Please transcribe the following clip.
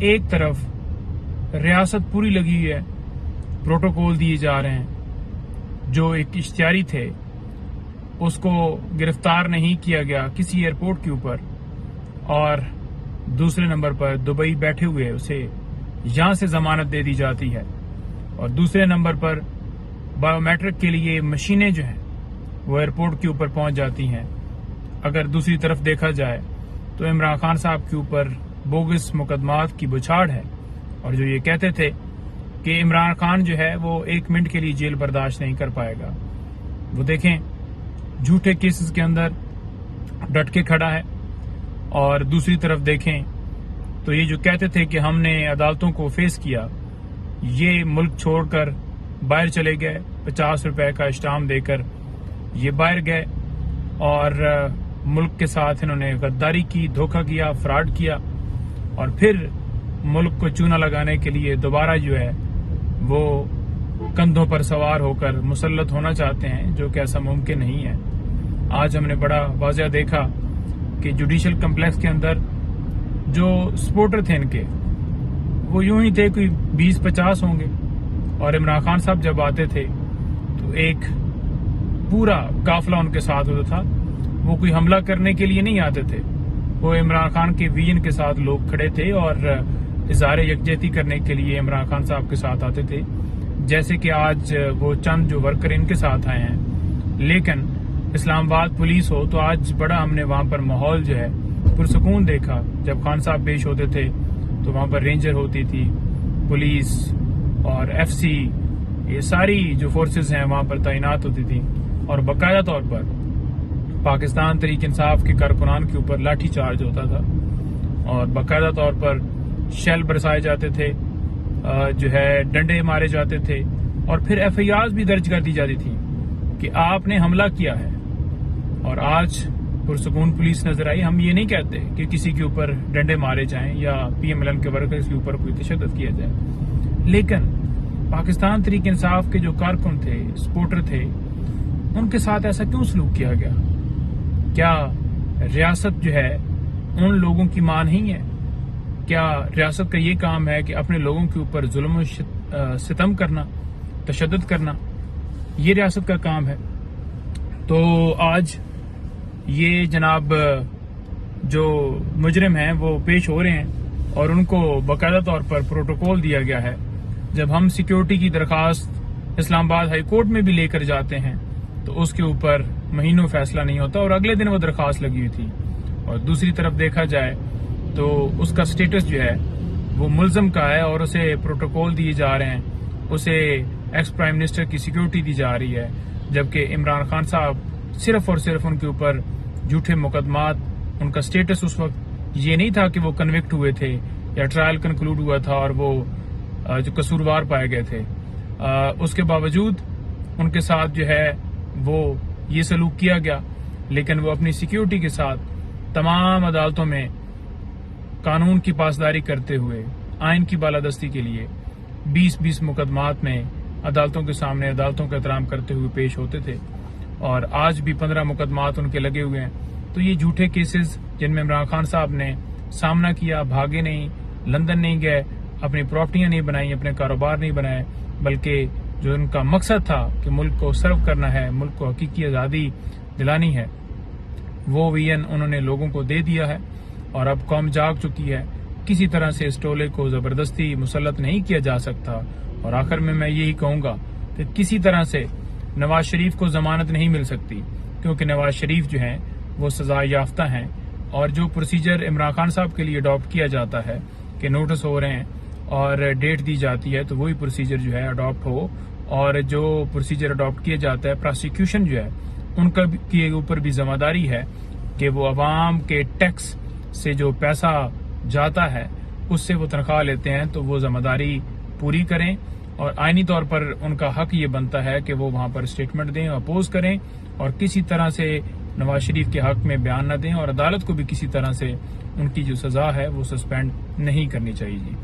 ایک طرف ریاست پوری لگی ہوئی ہے، پروٹوکول دیے جا رہے ہیں، جو ایک اشتہاری تھے اس کو گرفتار نہیں کیا گیا کسی ایئرپورٹ کے اوپر، اور دوسرے نمبر پر دبئی بیٹھے ہوئے اسے یہاں سے ضمانت دے دی جاتی ہے، اور دوسرے نمبر پر بایو میٹرک کے لیے مشینیں جو ہیں وہ ایئرپورٹ کے اوپر پہنچ جاتی ہیں۔ اگر دوسری طرف دیکھا جائے تو عمران خان صاحب کے اوپر بوگس مقدمات کی بچھاڑ ہے، اور جو یہ کہتے تھے کہ عمران خان جو ہے وہ 1 منٹ کے لیے جیل برداشت نہیں کر پائے گا، وہ دیکھیں جھوٹے کیسز کے اندر ڈٹ کے کھڑا ہے، اور دوسری طرف دیکھیں تو یہ جو کہتے تھے کہ ہم نے عدالتوں کو فیس کیا، یہ ملک چھوڑ کر باہر چلے گئے، 50 روپے کا اسٹامپ دے کر یہ باہر گئے، اور ملک کے ساتھ انہوں نے غداری کی، دھوکہ کیا، فراڈ کیا، اور پھر ملک کو چونا لگانے کے لیے دوبارہ جو ہے وہ کندھوں پر سوار ہو کر مسلط ہونا چاہتے ہیں، جو کہ ایسا ممکن نہیں ہے۔ آج ہم نے بڑا واضح دیکھا کہ جوڈیشل کمپلیکس کے اندر جو سپورٹر تھے ان کے، وہ یوں ہی تھے، کوئی 20-50 ہوں گے، اور عمران خان صاحب جب آتے تھے تو ایک پورا قافلہ ان کے ساتھ ہوتا تھا۔ وہ کوئی حملہ کرنے کے لیے نہیں آتے تھے، وہ عمران خان کے ویژن کے ساتھ لوگ کھڑے تھے اور اظہار یکجہتی کرنے کے لیے عمران خان صاحب کے ساتھ آتے تھے، جیسے کہ آج وہ چند جو ورکر ان کے ساتھ آئے ہیں۔ لیکن اسلام آباد پولیس ہو تو آج بڑا ہم نے وہاں پر ماحول جو ہے پرسکون دیکھا۔ جب خان صاحب پیش ہوتے تھے تو وہاں پر رینجر ہوتی تھی، پولیس اور FC، یہ ساری جو فورسز ہیں وہاں پر تعینات ہوتی تھی، اور باقاعدہ طور پر پاکستان تحریک انصاف کے کارکنان کے اوپر لاٹھی چارج ہوتا تھا، اور باقاعدہ طور پر شیل برسائے جاتے تھے، جو ہے ڈنڈے مارے جاتے تھے، اور پھر FIRs بھی درج کر دی جاتی تھی کہ آپ نے حملہ کیا ہے۔ اور آج پرسکون پولیس نظر آئی۔ ہم یہ نہیں کہتے کہ کسی کے اوپر ڈنڈے مارے جائیں یا PMLN کے ورکرز کے اوپر کوئی تشدد کیا جائے، لیکن پاکستان تحریک انصاف کے جو کارکن تھے، سپورٹر تھے، ان کے ساتھ ایسا کیوں سلوک کیا گیا؟ کیا ریاست جو ہے ان لوگوں کی ماں نہیں ہے؟ کیا ریاست کا یہ کام ہے کہ اپنے لوگوں کے اوپر ظلم و ستم کرنا، تشدد کرنا؟ یہ ریاست کا کام ہے؟ تو آج یہ جناب جو مجرم ہیں وہ پیش ہو رہے ہیں، اور ان کو باقاعدہ طور پر پروٹوکول دیا گیا ہے۔ جب ہم سیکیورٹی کی درخواست اسلام آباد ہائی کورٹ میں بھی لے کر جاتے ہیں تو اس کے اوپر مہینوں فیصلہ نہیں ہوتا، اور اگلے دن وہ درخواست لگی ہوئی تھی۔ اور دوسری طرف دیکھا جائے تو اس کا سٹیٹس جو ہے وہ ملزم کا ہے، اور اسے پروٹوکول دیے جا رہے ہیں، اسے ایکس پرائم منسٹر کی سیکیورٹی دی جا رہی ہے، جبکہ عمران خان صاحب صرف اور صرف ان کے اوپر جھوٹے مقدمات، ان کا سٹیٹس اس وقت یہ نہیں تھا کہ وہ کنوکٹ ہوئے تھے یا ٹرائل کنکلوڈ ہوا تھا اور وہ جو قصوروار پائے گئے تھے، اس کے باوجود ان کے ساتھ جو ہے وہ یہ سلوک کیا گیا۔ لیکن وہ اپنی سیکیورٹی کے ساتھ تمام عدالتوں میں قانون کی پاسداری کرتے ہوئے، آئین کی بالادستی کے لیے 20 مقدمات میں عدالتوں کے سامنے عدالتوں کا احترام کرتے ہوئے پیش ہوتے تھے، اور آج بھی 15 مقدمات ان کے لگے ہوئے ہیں۔ تو یہ جھوٹے کیسز جن میں عمران خان صاحب نے سامنا کیا، بھاگے نہیں، لندن نہیں گئے، اپنی پراپرٹیاں نہیں بنائی، اپنے کاروبار نہیں بنائے، بلکہ جو ان کا مقصد تھا کہ ملک کو سرو کرنا ہے، ملک کو حقیقی آزادی دلانی ہے، وہ ویژن انہوں نے لوگوں کو دے دیا ہے، اور اب قوم جاگ چکی ہے۔ کسی طرح سے اس ٹولے کو زبردستی مسلط نہیں کیا جا سکتا۔ اور آخر میں یہی کہوں گا کہ کسی طرح سے نواز شریف کو ضمانت نہیں مل سکتی، کیونکہ نواز شریف جو ہیں وہ سزا یافتہ ہیں، اور جو پروسیجر عمران خان صاحب کے لیے اڈاپٹ کیا جاتا ہے کہ نوٹس ہو رہے ہیں اور ڈیٹ دی جاتی ہے، تو وہی پروسیجر جو ہے اڈاپٹ ہو، اور جو پروسیجر اڈاپٹ کیا جاتا ہے پراسیکیوشن جو ہے ان کا کے اوپر بھی ذمہ داری ہے کہ وہ عوام کے ٹیکس سے جو پیسہ جاتا ہے اس سے وہ تنخواہ لیتے ہیں، تو وہ ذمہ داری پوری کریں، اور آئینی طور پر ان کا حق یہ بنتا ہے کہ وہ وہاں پر اسٹیٹمنٹ دیں، اپوز کریں، اور کسی طرح سے نواز شریف کے حق میں بیان نہ دیں، اور عدالت کو بھی کسی طرح سے ان کی جو سزا ہے وہ سسپینڈ نہیں کرنی چاہیے۔